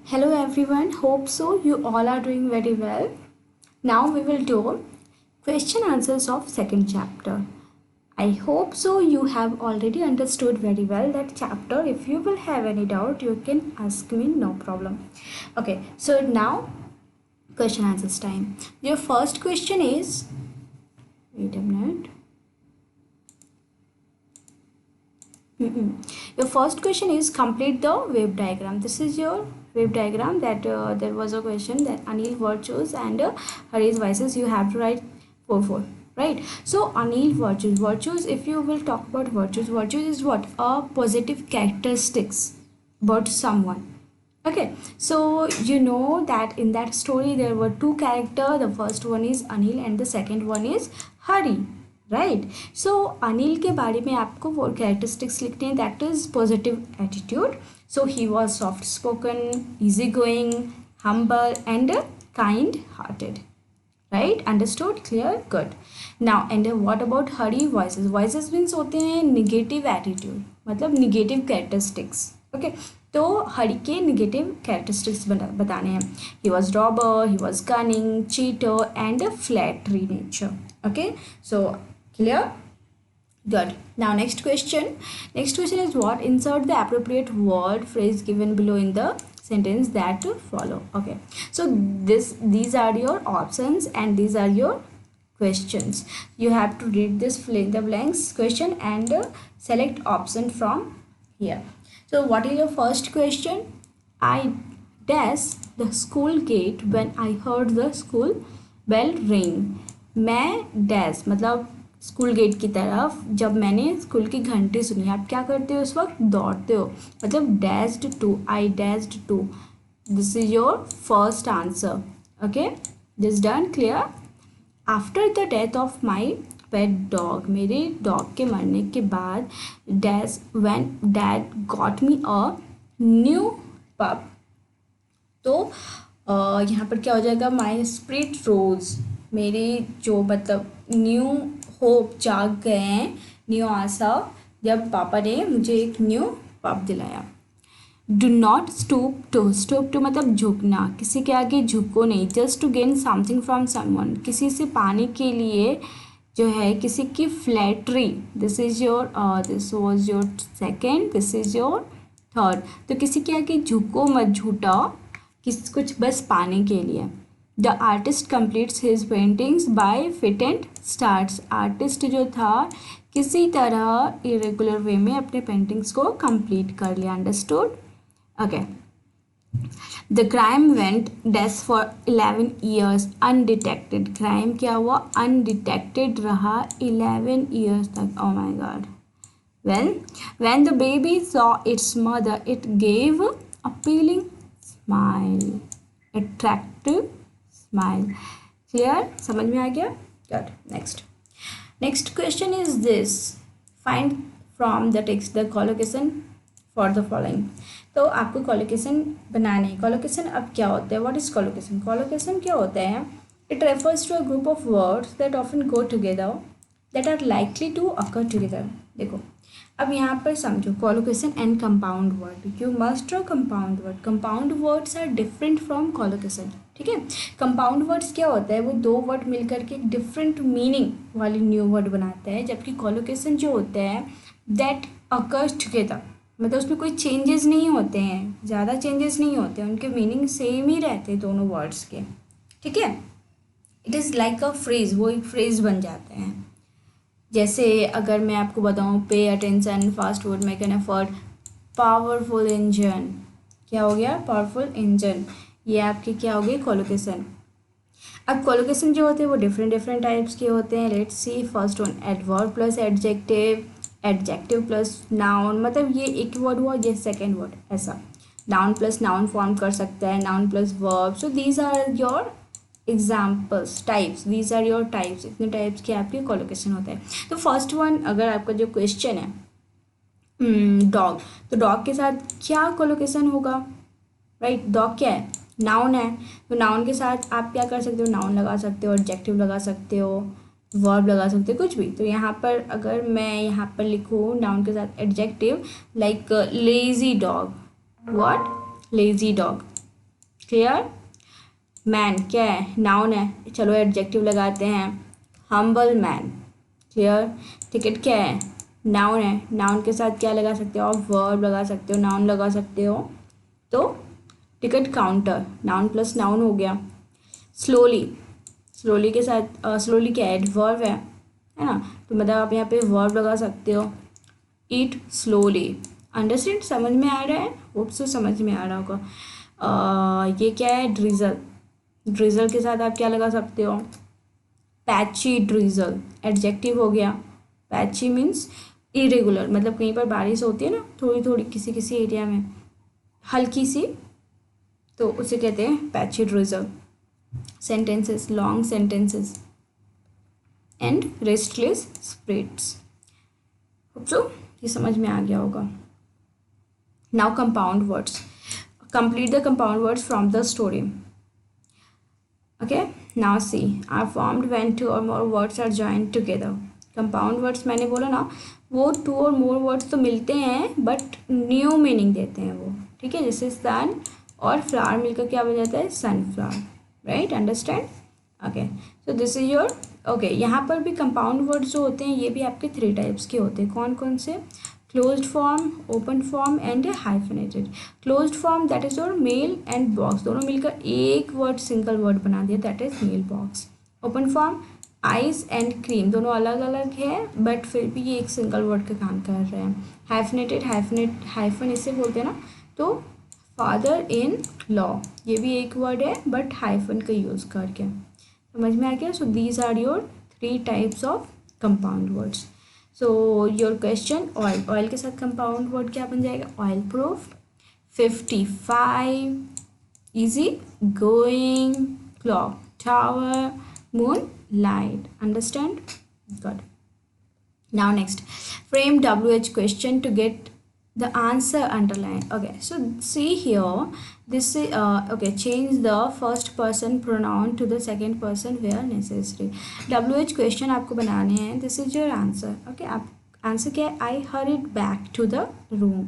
Hello everyone, hope so you all are doing very well. Now we will do question answers of second chapter. I hope so you have already understood very well that chapter. If you will have any doubt, you can ask me, no problem. Okay, so now question answers time. Your first question is, wait a minute. Your first question is complete the wave diagram. This is your wave diagram that there was a question that Anil virtues and Hari's vices. You have to write 4 right? So Anil virtues, if you will talk about virtues is what? A positive characteristics about someone. Okay, so you know that in that story there were two characters. The first one is Anil and the second one is Hari, right so Anil के बारे में आपको वो characteristics लिखते हैं that is positive attitude so he was soft spoken easy going humble and kind hearted right understood clear good now and what about Hari voices voices means होते हैं negative attitude मतलब निगेटिव कैरेक्टरिस्टिक्स ओके तो हरी के negative characteristics बताने हैं he was robber he was cunning cheater and flattery nature okay so clear good now next question is what insert the appropriate word phrase given below in the sentence that follow okay so these are your options and these are your questions you have to read this fill in the blanks question and select option from here so what is your first question I dash the school gate when I heard the school bell ring मैं dash मतलब school gate की तरफ जब मैंने school की घंटी सुनी आप क्या करते हो उस वक्त दौड़ते हो मतलब dashed to I dashed to this is your first answer okay this done clear after the death of my pet dog मेरे डॉग के मरने के बाद dash when dad got me a new pup तो यहाँ पर क्या हो जाएगा माई स्पिरिट रोज मेरी जो मतलब न्यू होप जाग गए हैं न्यू आशा जब पापा ने मुझे एक न्यू पप दिलाया डू नॉट स्टूप टू मतलब झुकना किसी के आगे झुको नहीं just to gain something from someone किसी से पाने के लिए जो है किसी की flattery this is your this was your second this is your third तो किसी के आगे झुको मत झूठा कुछ बस पाने के लिए the artist completes his paintings by fit and starts artist जो था किसी तरह इरेगुलर वे में अपने पेंटिंग्स को कंप्लीट कर लिया understood okay the crime went dash for 11 years undetected crime क्या हुआ अनडिटेक्टेड रहा 11 ईयर्स तक oh my god well when the baby saw its mother it gave appealing smile attractive smile clear समझ में आ गया good next question is this find from the text the collocation for the following तो आपको colocation बनाने colocation अब क्या होता है व्हाट इज कोलोकेशन कोलोकेशन क्या होता है it refers to a group of words that often go together that are likely to occur together देखो अब यहाँ पर समझो collocation and compound word you must draw compound words are different from collocation ठीक है कंपाउंड वर्ड्स क्या होता है वो दो वर्ड मिलकर के एक डिफरेंट मीनिंग वाली न्यू वर्ड बनाता है जबकि कोलोकेशन जो होता है दैट अकर्स टुगेदर मतलब उसमें कोई चेंजेस नहीं होते हैं ज़्यादा चेंजेस नहीं होते हैं उनके मीनिंग सेम ही रहते हैं दोनों वर्ड्स के ठीक है it is like a phrase वो एक फ्रेज बन जाते हैं जैसे अगर मैं आपको बताऊँ pay attention fast food make an effort powerful engine क्या हो गया पावरफुल इंजन ये आपके क्या हो गए कोलोकेशन अब कोलोकेशन जो होते हैं वो डिफरेंट टाइप्स के होते हैं let's see first one adverb plus adjective plus noun मतलब ये एक वर्ड हुआ ये सेकेंड वर्ड ऐसा नाउन प्लस नाउन फॉर्म कर सकता है noun plus verb so these are your examples types these are your types इतने टाइप्स के आपके कोलोकेशन होते हैं तो फर्स्ट वन अगर आपका जो क्वेश्चन है डॉग तो डॉग के साथ क्या कोलोकेशन होगा राइट डॉग क्या है नाउन है तो नाउन के साथ आप क्या कर सकते हो नाउन लगा सकते हो एडजेक्टिव लगा सकते हो वर्ब लगा सकते हो कुछ भी तो यहाँ पर अगर मैं यहाँ पर लिखूँ नाउन के साथ adjective like lazy dog what lazy dog clear. Man क्या है, नाउन है, चलो एडजेक्टिव लगाते हैं, हम्बल मैन। क्लियर। टिकट क्या है, नाउन है, नाउन के साथ क्या लगा सकते हो आप, वर्ब लगा सकते हो, नाउन लगा सकते हो, तो ticket counter, noun plus noun हो गया। स्लोली, स्लोली के साथ स्लोली क्या है, वर्ब है ना, तो मतलब आप यहाँ पे वर्ब लगा सकते हो, ईट स्लोली। अंडरस्टैंड, समझ में आ रहा है, होप सो समझ में आ रहा होगा। ये क्या है, ड्रिजल, ड्रिजल के साथ आप क्या लगा सकते हो, पैची ड्रिजल, एडजेक्टिव हो गया। पैची मीन्स इरेगुलर, मतलब कहीं पर बारिश होती है ना थोड़ी थोड़ी किसी किसी एरिया में हल्की सी, तो उसे कहते हैं patchy drizzle. Sentences, long sentences and restless spirits. So ये समझ में आ गया होगा। Now compound words, complete the compound words from the story. Okay, now see, are formed when two or more words are joined together. Compound words मैंने बोला ना, वो टू और मोर वर्ड्स तो मिलते हैं बट न्यू मीनिंग देते हैं वो, ठीक है। जैसे सन और फ्लावर मिलकर क्या बन जाता है, sunflower, right, understand. Okay, so this is your, okay, यहाँ पर भी कंपाउंड वर्ड्स जो होते हैं ये भी आपके 3 टाइप्स के होते हैं। कौन कौन से, closed form, open form and hyphenated. Closed form that is your mail and box, दोनों मिलकर एक वर्ड सिंगल वर्ड बना दिया, that is mail box. Open form ice and cream, दोनों अलग अलग है बट फिर भी ये एक सिंगल वर्ड का काम कर रहे हैं। हाइफनेटेड, हाइफन इसे बोलते हैं ना, तो फादर इन लॉ, ये भी एक वर्ड है बट हाइफन का यूज़ करके, समझ में आ गया। So these are your 3 types of compound words. So your question, oil, oil के साथ कंपाउंड वर्ड क्या बन जाएगा, oil proof, 55, easy going, clock tower, moon light, understand, good. Now next, frame WH question to get the answer underlined. Okay, so see here, this is okay, change the first person pronoun to the second person where necessary. WH question आपको बनाने हैं, this is your answer. Okay, आप answer क्या है, I hurried back to the room.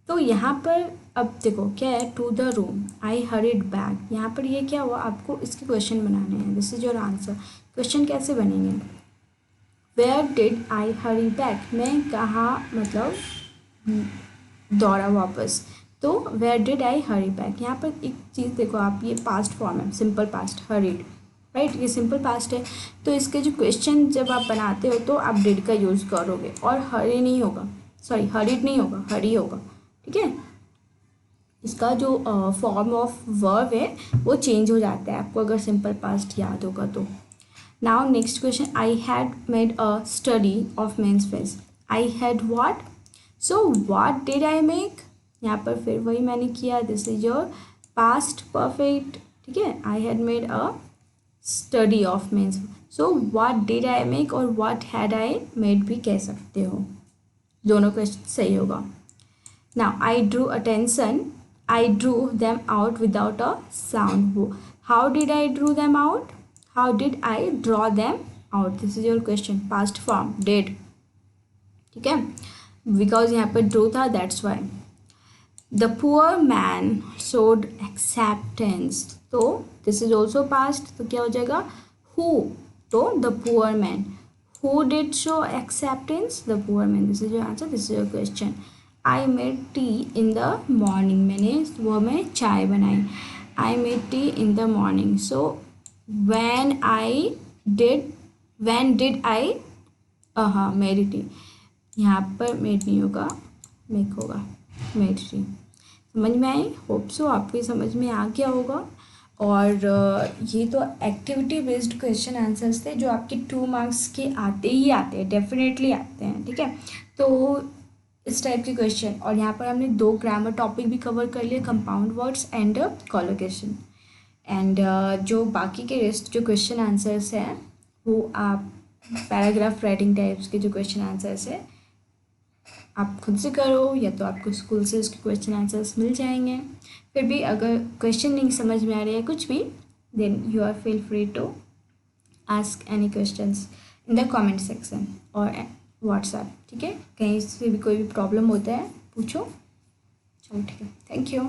तो यहाँ पर अब देखो क्या है, to the room, I hurried back, यहाँ पर ये क्या हुआ, आपको इसके क्वेश्चन बनाने हैं, this is your answer. Question कैसे बनेंगे, where did I hurry back, मैं कहाँ मतलब दौड़ा वापस, तो where did I hurry back. यहाँ पर एक चीज़ देखो आप, ये पास्ट फॉर्म है, सिंपल पास्ट, हरिड, राइट, ये सिंपल पास्ट है, तो इसके जो क्वेश्चन जब आप बनाते हो तो आप डिड का यूज़ करोगे, और हरी नहीं होगा, सॉरी हरिड नहीं होगा, हरी होगा, ठीक है। इसका जो फॉर्म ऑफ वर्ब है वो चेंज हो जाता है आपको अगर सिंपल पास्ट याद होगा तो। Now next question, I had made a study of men's face, I had what, so what did I make, यहाँ पर फिर वही मैंने किया, this is your past perfect, ठीक है। I had made a study of men's, so what did I make और what had I made भी कह सकते हो, दोनों क्वेश्चन सही होगा। Now, I drew attention. I drew them out without a sound. How did I drew them out? How did I draw them out? This is your question. Past form, did. ठीक है, because यहाँ पर drew था, that's why. The poor man showed acceptance. तो this is also past. तो क्या हो जाएगा, who? तो the poor man. Who did show acceptance? The poor man. This is your answer. This is your question. I made tea in the morning, मैंने सुबह में चाय बनाई, I made tea in the morning, so when did I हाँ मेरी T, यहाँ पर made नहीं होगा, मेक होगा, मेड टी। समझ में आई, होप सो आपको ये समझ में आ गया होगा। और ये तो एक्टिविटी बेस्ड क्वेश्चन आंसर्स थे जो आपके 2 मार्क्स के आते ही आते हैं, डेफिनेटली आते हैं, ठीक है। तो इस टाइप के क्वेश्चन, और यहाँ पर हमने 2 ग्रामर टॉपिक भी कवर कर लिए, compound words and collocation, and जो बाकी के रेस्ट जो क्वेश्चन आंसर्स हैं वो आप पैराग्राफ राइटिंग टाइप्स के जो क्वेश्चन आंसर्स है आप खुद से करो, या तो आपको स्कूल से उसके क्वेश्चन आंसर्स मिल जाएंगे। फिर भी अगर क्वेश्चन नहीं समझ में आ रहा है कुछ भी, then you are feel free to ask any questions in the comment section और व्हाट्सएप, ठीक है। कहीं से भी कोई भी प्रॉब्लम होता है पूछो, चलो ठीक है, थैंक यू।